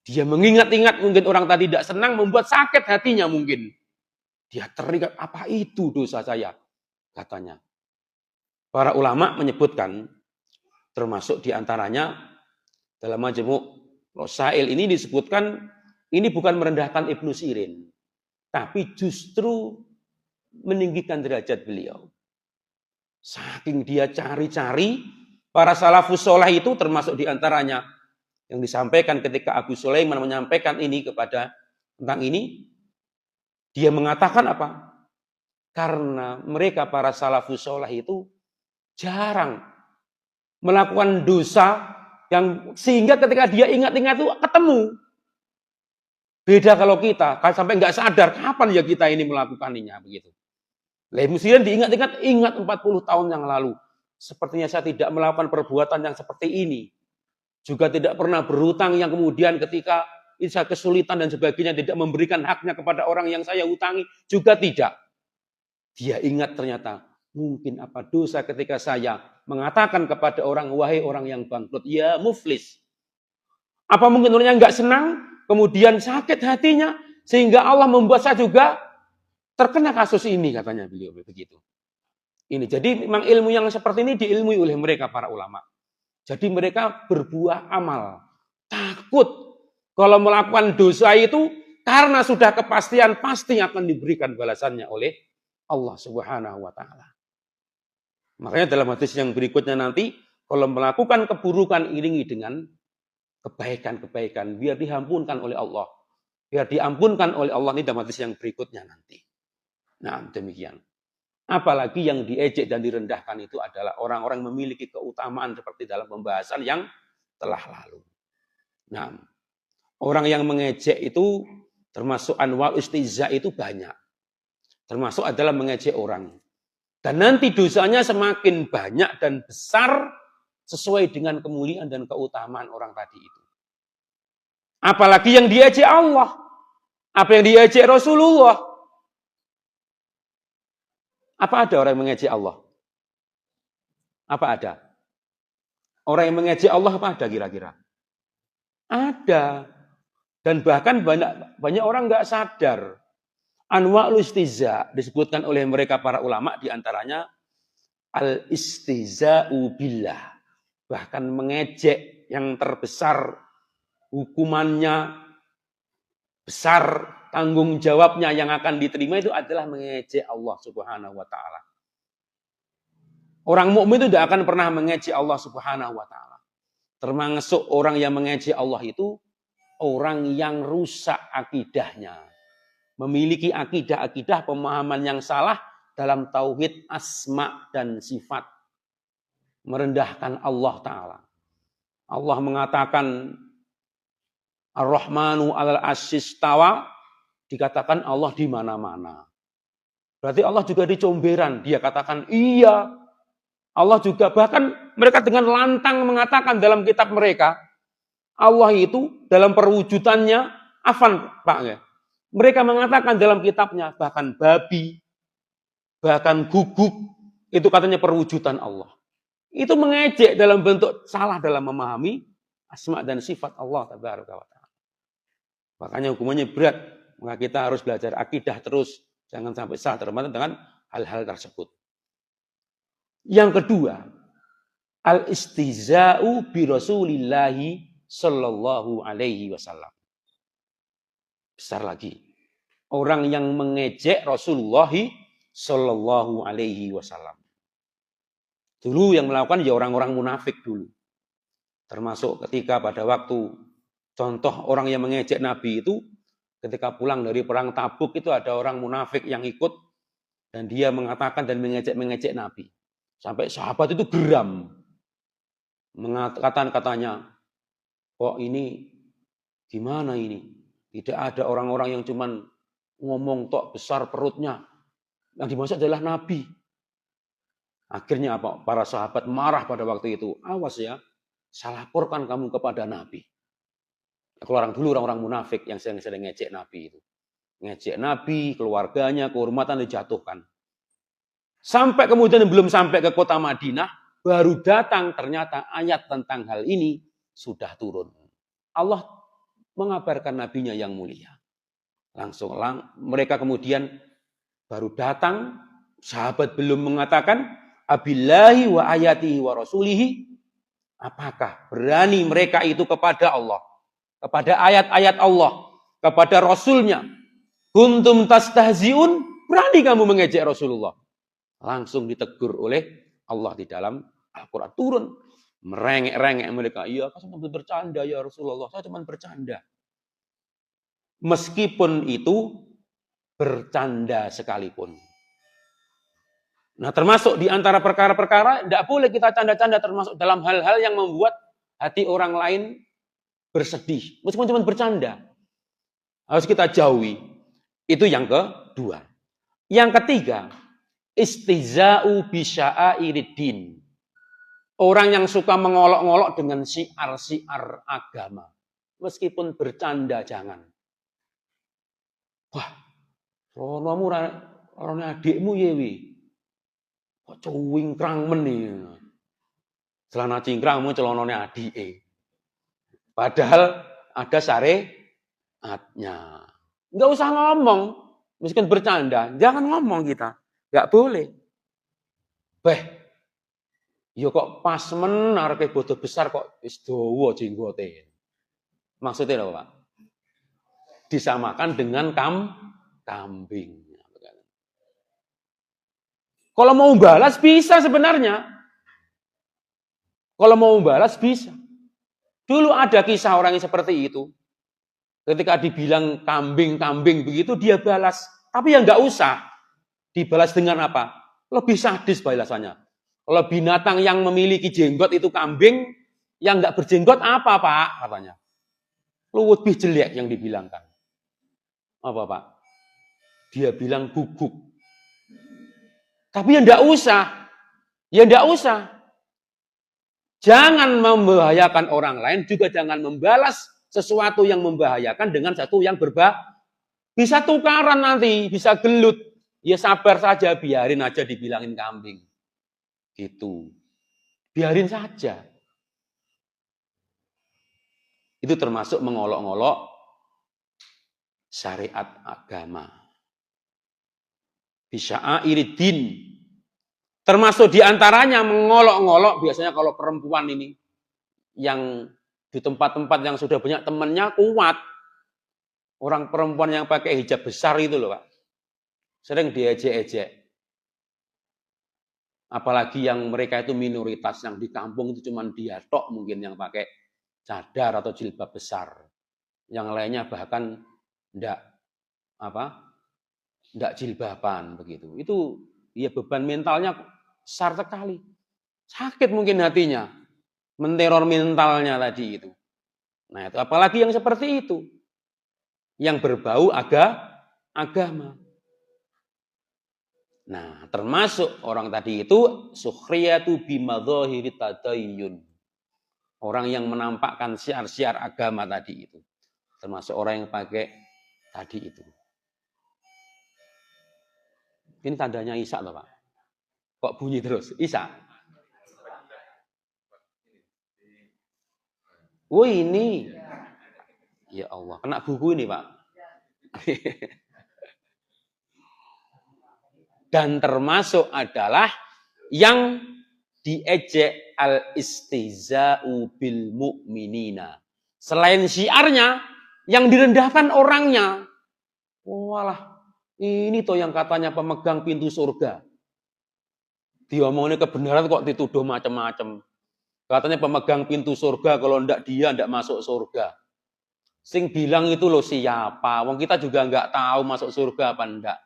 Dia mengingat-ingat mungkin orang tadi tidak senang, membuat sakit hatinya mungkin. Dia teringat, apa itu dosa saya? Katanya. Para ulama menyebutkan, termasuk diantaranya dalam Majmu' Rasail ini disebutkan, ini bukan merendahkan Ibnu Sirin. Tapi justru meninggikan derajat beliau. Saking dia cari-cari, para salafus soleh itu termasuk diantaranya yang disampaikan ketika Abu Sulaiman menyampaikan ini kepada tentang ini, dia mengatakan apa? Karena mereka para salafus soleh itu jarang melakukan dosa yang sehingga ketika dia ingat-ingat itu ketemu. Beda kalau kita, sampai nggak sadar kapan ya kita ini melakukannya begitu. Kemudian diingat-ingat, ingat 40 tahun yang lalu. Sepertinya saya tidak melakukan perbuatan yang seperti ini. Juga tidak pernah berhutang yang kemudian ketika saya kesulitan dan sebagainya tidak memberikan haknya kepada orang yang saya hutangi. Juga tidak. Dia ingat ternyata mungkin apa dosa ketika saya mengatakan kepada orang, wahai orang yang bangkrut, ya muflis. Apa mungkin orangnya nggak senang, kemudian sakit hatinya, sehingga Allah membuat saya juga terkena kasus ini, katanya beliau begitu. Ini jadi memang ilmu yang seperti ini diilmui oleh mereka para ulama. Jadi mereka berbuah amal. Takut kalau melakukan dosa itu karena sudah kepastian pasti akan diberikan balasannya oleh Allah Subhanahu wa taala. Makanya dalam hadis yang berikutnya nanti, kalau melakukan keburukan iringi dengan kebaikan-kebaikan biar diampunkan oleh Allah. Biar diampunkan oleh Allah, ini dalam hadis yang berikutnya nanti. Nah, demikian. Apalagi yang diejek dan direndahkan itu adalah orang-orang memiliki keutamaan seperti dalam pembahasan yang telah lalu. Nah, orang yang mengejek itu termasuk anwar istihza itu banyak. Termasuk adalah mengejek orang. Dan nanti dosanya semakin banyak dan besar sesuai dengan kemuliaan dan keutamaan orang tadi itu. Apalagi yang diejek Allah. Apa yang diejek Rasulullah. Apa ada orang yang mengejek Allah? Apa ada? Orang yang mengejek Allah apa ada kira-kira? Ada. Dan bahkan banyak orang nggak sadar. Anwa'ul istihza disebutkan oleh mereka para ulama diantaranya al-istihza'u billah. Bahkan mengejek yang terbesar hukumannya besar, tanggung jawabnya yang akan diterima itu adalah mengejek Allah Subhanahu wa taala. Orang mukmin itu tidak akan pernah mengejek Allah Subhanahu wa taala. Termasuk orang yang mengejek Allah itu orang yang rusak akidahnya. Memiliki akidah-akidah pemahaman yang salah dalam tauhid asma dan sifat. Merendahkan Allah taala. Allah mengatakan Ar-Rahmanu 'alal 'arsy istawa, dikatakan Allah di mana-mana. Berarti Allah juga di comberan, dia katakan iya. Allah juga bahkan mereka dengan lantang mengatakan dalam kitab mereka, Allah itu dalam perwujudannya afan, Pak ya. Mereka mengatakan dalam kitabnya bahkan babi, bahkan guguk, itu katanya perwujudan Allah. Itu mengejek dalam bentuk salah dalam memahami asma dan sifat Allah tabaraka wa taala. Makanya hukumannya berat. Maka kita harus belajar akidah terus. Jangan sampai salah termakan dengan hal-hal tersebut. Yang kedua, al-istihza'u bi Rasulillahi sallallahu alaihi wasallam. Besar lagi. Orang yang mengejek Rasulullah sallallahu alaihi wasallam. Dulu yang melakukan ya orang-orang munafik dulu. Termasuk ketika pada waktu contoh orang yang mengejek Nabi itu ketika pulang dari perang Tabuk itu ada orang munafik yang ikut dan dia mengatakan dan mengejek Nabi. Sampai sahabat itu geram. Mengatakan katanya, kok ini gimana ini? Tidak ada orang-orang yang cuman ngomong tok besar perutnya. Yang dimaksud adalah Nabi. Akhirnya apa? Para sahabat marah pada waktu itu. Awas ya, saya laporkan kamu kepada Nabi. Kalau orang munafik yang sering ngejek Nabi itu. Ngejek Nabi, keluarganya, kehormatan dijatuhkan. Sampai kemudian belum sampai ke kota Madinah, baru datang ternyata ayat tentang hal ini sudah turun. Allah mengabarkan nabinya yang mulia. Langsung mereka kemudian baru datang, sahabat belum mengatakan, abillahi wa ayatihi wa rasulihi, apakah berani mereka itu kepada Allah? Kepada ayat-ayat Allah, kepada Rasulnya. Kuntum tastahzi'un, berani kamu mengejek Rasulullah. Langsung ditegur oleh Allah di dalam Al-Quran. Turun. Merengek-rengek mereka. Iya, saya cuma bercanda ya Rasulullah. Saya cuma bercanda. Meskipun itu bercanda sekalipun. Nah, termasuk di antara perkara-perkara, tidak boleh kita canda-canda termasuk dalam hal-hal yang membuat hati orang lain bersedih. Meskipun cuma bercanda. Harus kita jauhi. Itu yang kedua. Yang ketiga, Istihza'u bisya'airid. Orang yang suka mengolok-ngolok dengan syiar-syiar agama. Meskipun bercanda jangan. Wah, ronomu rone adikmu yewi. Kok cuwingkrang men nih. Celana cingkrangmu celonone adike. Padahal ada syariatnya. Enggak usah ngomong. Meskipun bercanda, jangan ngomong kita. Enggak boleh. Ya kok pas men arepe bodo besar kok wis dawa jenggote. Maksudnya apa, Pak? Disamakan dengan kambing. Kalau mau balas bisa sebenarnya. Kalau mau balas bisa. Dulu ada kisah orang yang seperti itu. Ketika dibilang kambing-kambing begitu dia balas. Tapi ya nggak usah. Dibalas dengan apa? Lebih sadis balasannya. Kalau binatang yang memiliki jenggot itu kambing, yang nggak berjenggot apa, Pak? Katanya. Lebih jelek yang dibilangkan. Apa, Pak? Dia bilang guguk. Tapi ya nggak usah. Ya nggak usah. Jangan membahayakan orang lain, juga jangan membalas sesuatu yang membahayakan dengan satu yang bisa tukaran nanti, bisa gelut. Ya sabar saja, biarin aja dibilangin kambing. Gitu. Biarin saja. Itu termasuk mengolok-ngolok syariat agama. Bisya'airid. Termasuk diantaranya mengolok-ngolok, biasanya kalau perempuan ini, yang di tempat-tempat yang sudah banyak temannya kuat. Orang perempuan yang pakai hijab besar itu loh, Pak. Sering diejek-ejek. Apalagi yang mereka itu minoritas, yang di kampung itu cuma dia tok mungkin yang pakai cadar atau jilbab besar. Yang lainnya bahkan enggak jilbaban begitu. Itu ya beban mentalnya besar sekali. Sakit mungkin hatinya. Menteror mentalnya tadi itu. Nah, itu apalagi yang seperti itu. Yang berbau agama. Nah, termasuk orang tadi itu sukhriyatu bimadhahiri tadayyun. Orang yang menampakkan syiar-syiar agama tadi itu. Termasuk orang yang pakai tadi itu. Ini tandanya Isya loh, Pak. Kok bunyi terus? Isya. Oh ini. Ya Allah, kena buku ini, Pak. Dan termasuk adalah yang diejek al-istihza'u bil mu'minina. Selain syiarnya, yang direndahkan orangnya. Walah, ini toh yang katanya pemegang pintu surga. Diomongin kebenaran kok dituduh macam-macam. Katanya pemegang pintu surga, kalau ndak dia ndak masuk surga. Sing bilang itu loh siapa? Wong kita juga nggak tahu masuk surga apa ndak.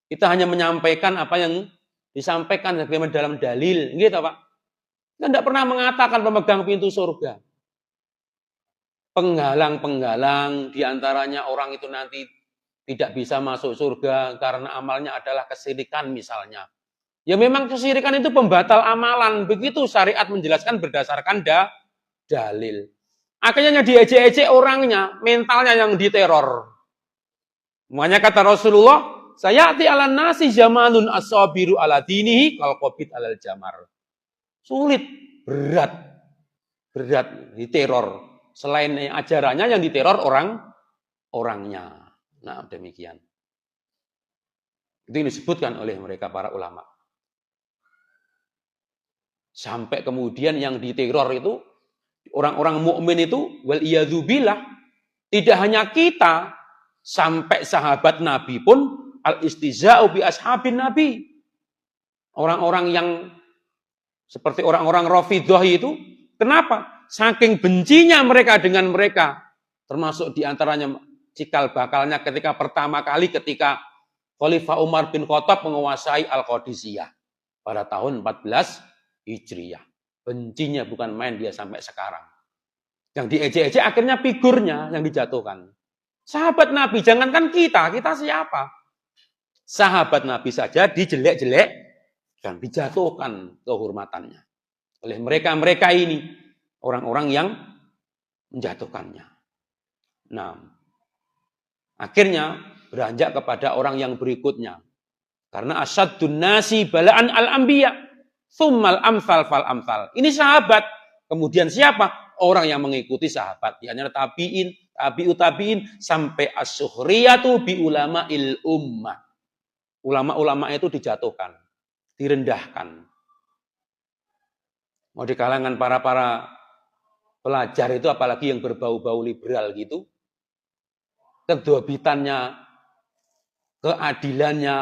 Kita hanya menyampaikan apa yang disampaikan dalam dalil, gitu Pak. Kita tidak pernah mengatakan pemegang pintu surga. Penghalang-penghalang, diantaranya orang itu nanti tidak bisa masuk surga karena amalnya adalah kesyirikan misalnya. Ya memang kesyirikan itu pembatal amalan. Begitu syariat menjelaskan berdasarkan dalil. Akhirnya diejek-ejek orangnya, mentalnya yang diteror. Makanya kata Rasulullah, sayati ala nasi zamanun as-sabiru ala dinihi kal qabid alal jamar. Sulit, berat diteror. Selain ajarannya yang diteror orangnya. Nah, demikian. Itu yang disebutkan oleh mereka para ulama. Sampai kemudian yang diteror itu orang-orang mukmin itu wal iyadzubillah, tidak hanya kita, sampai sahabat Nabi pun al-istihza'u bi ashabin Nabi. Orang-orang yang seperti orang-orang Rafidhah itu, kenapa? Saking bencinya mereka dengan mereka, termasuk diantaranya cikal bakalnya pertama kali ketika Khalifah Umar bin Khattab menguasai Al-Qadisiyah pada tahun 14 Hijriyah. Bencinya bukan main dia sampai sekarang. Yang diejek-ejek akhirnya figurnya yang dijatuhkan. Sahabat Nabi, jangankan kita siapa? Sahabat Nabi saja dijelek-jelek dan dijatuhkan kehormatannya oleh mereka-mereka ini, orang-orang yang menjatuhkannya. Nah, akhirnya beranjak kepada orang yang berikutnya. Karena asyaddun nasi bala'an al-anbiya, tsummal amsal fal amsal. Ini sahabat. Kemudian siapa? Orang yang mengikuti sahabat. Yakni tabi'in, tabi'ut tabi'in, sampai as-suhriyatu bi ulama'il ummah. Ulama-ulama itu dijatuhkan, direndahkan. Mau di kalangan para pelajar itu, apalagi yang berbau-bau liberal gitu, kedobitannya, keadilannya,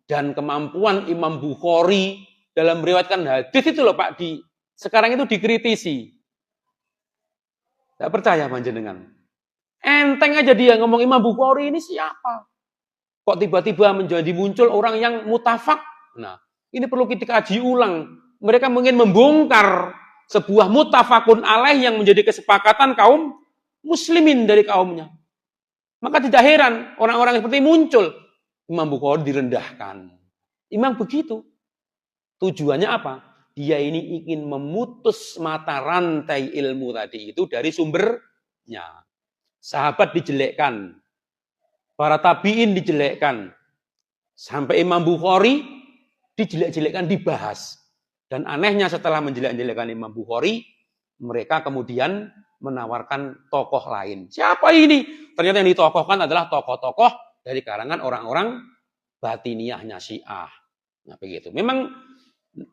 dan kemampuan Imam Bukhari dalam meriwayatkan hadis itu loh Pak, sekarang itu dikritisi. Tidak percaya panjenengan. Enteng aja dia ngomong Imam Bukhari ini siapa? Kok tiba-tiba menjadi muncul orang yang mutafak? Nah, ini perlu kita kaji ulang. Mereka mungkin membongkar sebuah mutafakun alaih yang menjadi kesepakatan kaum muslimin dari kaumnya. Maka tidak heran orang-orang seperti muncul. Imam Bukhari direndahkan. Imam begitu. Tujuannya apa? Dia ini ingin memutus mata rantai ilmu tadi itu dari sumbernya. Sahabat dijelekkan. Para tabi'in dijelekkan. Sampai Imam Bukhari dijelek-jelekkan, dibahas. Dan anehnya setelah menjelek-jelekkan Imam Bukhari, mereka kemudian menawarkan tokoh lain. Siapa ini? Ternyata yang ditokohkan adalah tokoh-tokoh dari kalangan orang-orang batiniyahnya Syiah. Nah, begitu. Memang,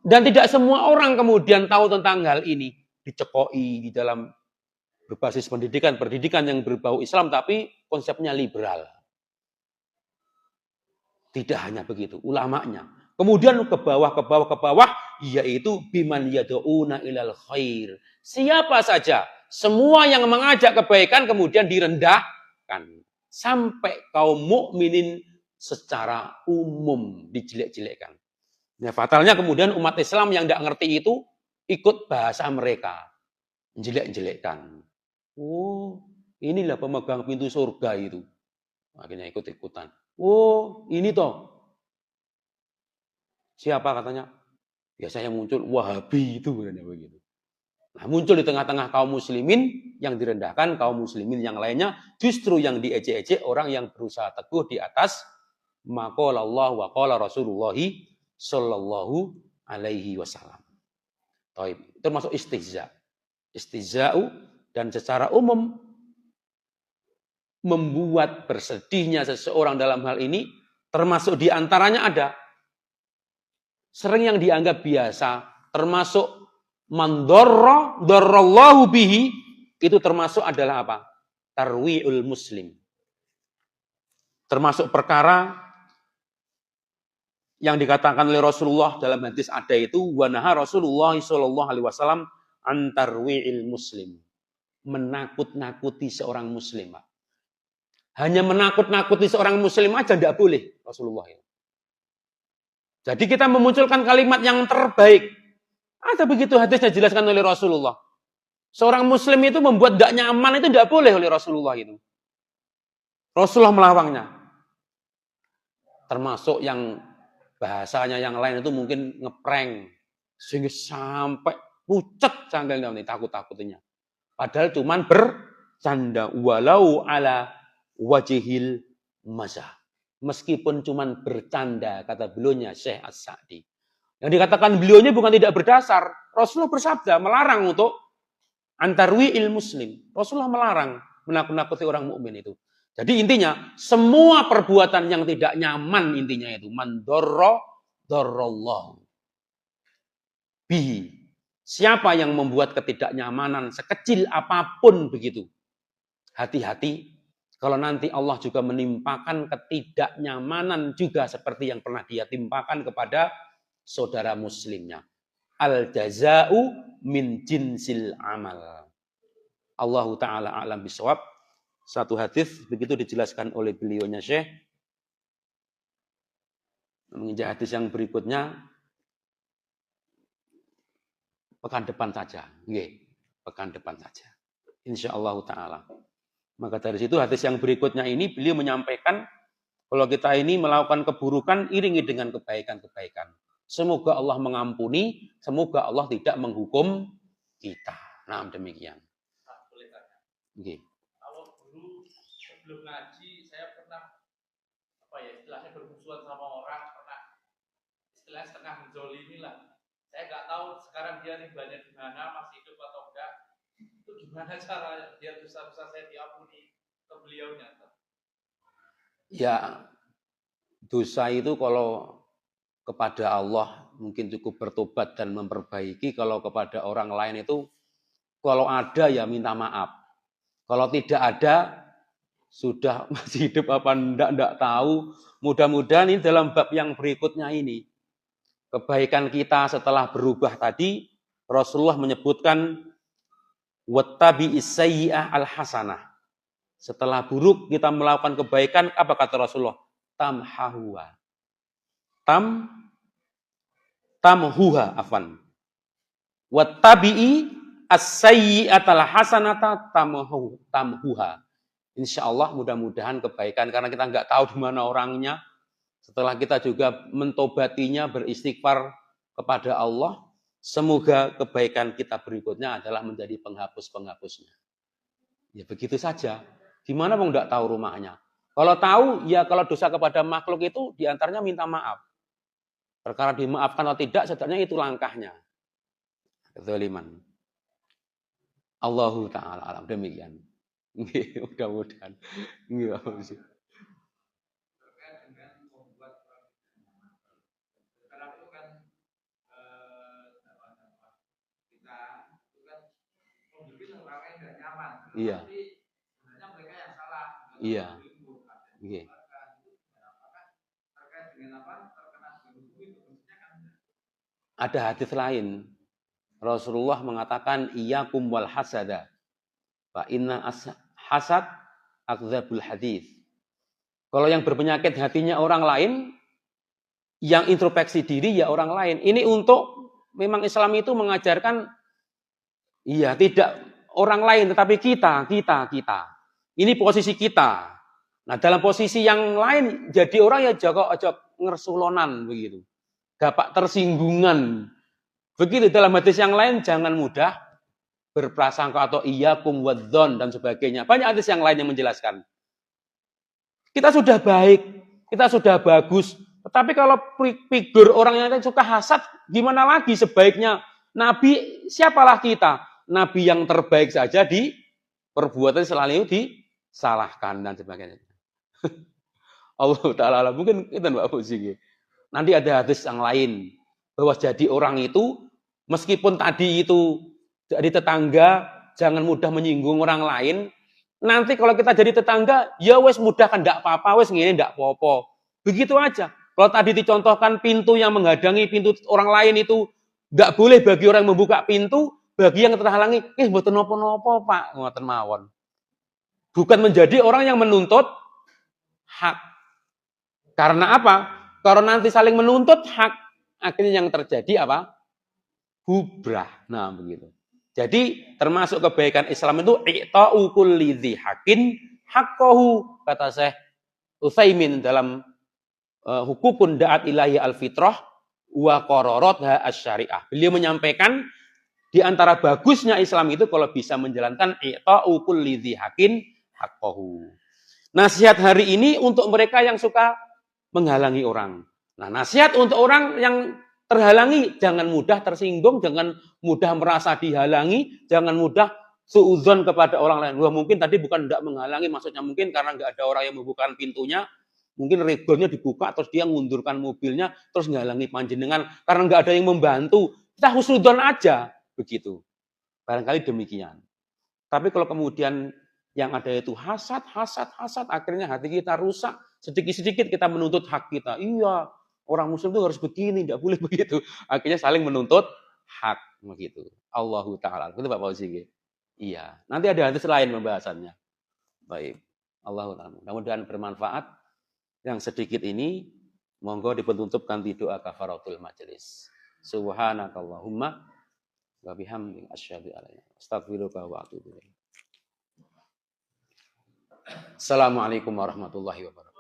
dan tidak semua orang kemudian tahu tentang hal ini. Dicekoi di dalam berbasis pendidikan yang berbau Islam, tapi konsepnya liberal. Tidak hanya begitu, ulamanya. Kemudian ke bawah, yaitu biman yad'una ilal khair. Siapa saja, semua yang mengajak kebaikan kemudian direndahkan. Sampai kaum mukminin secara umum dijelek-jelekkan. Nah, fatalnya kemudian umat Islam yang tidak ngerti itu ikut bahasa mereka. Jelek-jelekkan. Oh, inilah pemegang pintu surga itu. Akhirnya ikut-ikutan. Oh, ini toh. Siapa katanya? Biasanya muncul Wahabi itu begitu. Nah, muncul di tengah-tengah kaum muslimin yang direndahkan, kaum muslimin yang lainnya justru yang diejek-ejek orang yang berusaha teguh di atas maqala Allah wa qala Rasulullah sallallahu alaihi wasallam. Taib. Termasuk istihza. Istihza'u dan secara umum membuat bersedihnya seseorang dalam hal ini, termasuk diantaranya ada sering yang dianggap biasa, termasuk mandorra darrallahu bihi, itu termasuk adalah apa? Tarwi'ul muslim. Termasuk perkara yang dikatakan oleh Rasulullah dalam hadis ada itu, wa naha Rasulullah sallallahu alaihi wasallam an tarwi'il muslim. Menakut-nakuti seorang muslim, Pak. Hanya menakut-nakuti seorang muslim aja tidak boleh Rasulullah itu. Jadi kita memunculkan kalimat yang terbaik. Ada begitu hadisnya dijelaskan oleh Rasulullah. Seorang muslim itu membuat tidak nyaman itu tidak boleh oleh Rasulullah itu. Rasulullah melawangnya. Termasuk yang bahasanya yang lain itu mungkin ngeprank. Sehingga sampai pucat cangkel ini takut-takutnya. Padahal cuman bercanda. Walau ala wajihil mazah. Meskipun cuman bercanda, kata beliaunya Syekh As-Sa'di. Yang dikatakan beliaunya bukan tidak berdasar. Rasulullah bersabda melarang untuk antarwi'il muslim. Rasulullah melarang menakut-nakuti orang mukmin itu. Jadi intinya semua perbuatan yang tidak nyaman intinya itu mandorro dorrallahu bihi. Siapa yang membuat ketidaknyamanan sekecil apapun begitu. Hati-hati. Kalau nanti Allah juga menimpakan ketidaknyamanan juga seperti yang pernah dia timpakan kepada saudara muslimnya. Al-jaza'u min jinsil amal. Allah Ta'ala a'lam bishawab. Satu hadis begitu dijelaskan oleh beliaunya Syekh. Menginjak hadis yang berikutnya. Pekan depan saja. Nggih, pekan depan saja. InsyaAllah Ta'ala. Maka dari situ hadis yang berikutnya ini beliau menyampaikan kalau kita ini melakukan keburukan iringi dengan kebaikan-kebaikan. Semoga Allah mengampuni, semoga Allah tidak menghukum kita. Nah, demikian. Boleh tanya. Okay. Kalau dulu sebelum ngaji saya pernah istilahnya bermusuhan sama orang, pernah istilahnya setengah menzolimi lah. Saya nggak tahu sekarang dia ribanya di mana, masih hidup atau enggak. Itu gimana cara dia dosa-dosa saya diampuni ke beliaunya? Ya, dosa itu kalau kepada Allah mungkin cukup bertobat dan memperbaiki. Kalau kepada orang lain itu, kalau ada ya minta maaf. Kalau tidak ada, sudah masih hidup apa enggak tahu. Mudah-mudahan ini dalam bab yang berikutnya ini, kebaikan kita setelah berubah tadi, Rasulullah menyebutkan wattabi'is sayyi'ah al-hasanah. Setelah buruk kita melakukan kebaikan, apa kata Rasulullah? Tamhahuha. Tamhuha afan. Wattabi'i as-sayyi'atal hasanata tamhuha. Insya Allah mudah-mudahan kebaikan, karena kita nggak tahu di mana orangnya. Setelah kita juga mentobatinya, beristighfar kepada Allah, semoga kebaikan kita berikutnya adalah menjadi penghapus-penghapusnya. Ya begitu saja. Gimana mau nggak tahu rumahnya? Kalau tahu, ya kalau dosa kepada makhluk itu diantaranya minta maaf. Perkara dimaafkan atau tidak, sebenarnya itu langkahnya. Kezaliman. Allahu ta'ala alam. Demikian. Mudah-mudahan. Terkait dengan membuat sekarang itu kan kita itu kan membuat orang lain nggak nyaman. Iya. Tapi sebenarnya mereka yang salah. Iya. Oke. Apakah terkait dengan terkena belenggu itu maksudnya kan? Ada hadis lain. Rasulullah mengatakan iyyakum wal hasada. Fa inna hasad akdzabul hadis. Kalau yang berpenyakit hatinya orang lain, yang introspeksi diri ya orang lain. Ini untuk memang Islam itu mengajarkan iya tidak orang lain tetapi kita. Ini posisi kita. Nah, dalam posisi yang lain jadi orang ya jago ngersulonan begitu. Gapak tersinggungan. Begitu dalam hadis yang lain jangan mudah berprasangka atau iyyakum wadzon dan sebagainya. Banyak hadis yang lain yang menjelaskan. Kita sudah baik, kita sudah bagus. Tetapi kalau figur orang yang suka hasad, gimana lagi sebaiknya? Nabi, siapalah kita? Nabi yang terbaik saja di perbuatan selalu disalahkan dan sebagainya. Allah Ta'ala, mungkin itu Mbak Fauzi. Nanti ada hadis yang lain. Bahwa jadi orang itu, meskipun tadi itu jadi tetangga, jangan mudah menyinggung orang lain. Nanti kalau kita jadi tetangga, ya wes mudah kan enggak apa-apa, wes ngene enggak apa-apa. Begitu aja. Kalau tadi dicontohkan pintu yang menghadangi pintu orang lain itu enggak boleh bagi orang yang membuka pintu, bagi yang terhalangi, mboten napa-napa, Pak, ngoten mawon. Bukan menjadi orang yang menuntut hak. Karena apa? Kalau nanti saling menuntut hak, akhirnya yang terjadi apa? Bubrah. Nah, begitu. Jadi termasuk kebaikan Islam itu i'ta'u kulli dzi haqqin haqqahu, kata Syekh Utsaimin dalam Hukukun Da'at Ilahi Al-Fitrah wa Qararatha Asy-Syariah. Beliau menyampaikan di antara bagusnya Islam itu kalau bisa menjalankan i'ta'u kulli dzi haqqin haqqahu. Nasihat hari ini untuk mereka yang suka menghalangi orang. Nah, nasihat untuk orang yang terhalangi, jangan mudah tersinggung, jangan mudah merasa dihalangi, jangan mudah suudzon kepada orang lain. Wah, mungkin tadi bukan tidak menghalangi, maksudnya mungkin karena nggak ada orang yang membuka pintunya, mungkin regonnya dibuka, terus dia ngundurkan mobilnya, terus menghalangi panjenengan, karena nggak ada yang membantu. Kita husnudzon aja, begitu. Barangkali demikian. Tapi kalau kemudian yang ada itu hasad, akhirnya hati kita rusak, sedikit-sedikit kita menuntut hak kita. Iya, orang muslim itu harus begini, tidak boleh begitu. Akhirnya saling menuntut hak begitu. Allahu Ta'ala. Itu Pak Fauzi. Iya. Nanti ada hadis lain pembahasannya. Baik. Allahu Ta'ala. Mudah-mudahan bermanfaat. Yang sedikit ini, monggo dipenutupkan di doa kafaratul majelis. Subhanakallahumma wa bihamdika asyhadu an la ilaha illa anta astaghfiruka wa atubu ilaik. Assalamualaikum warahmatullahi wabarakatuh.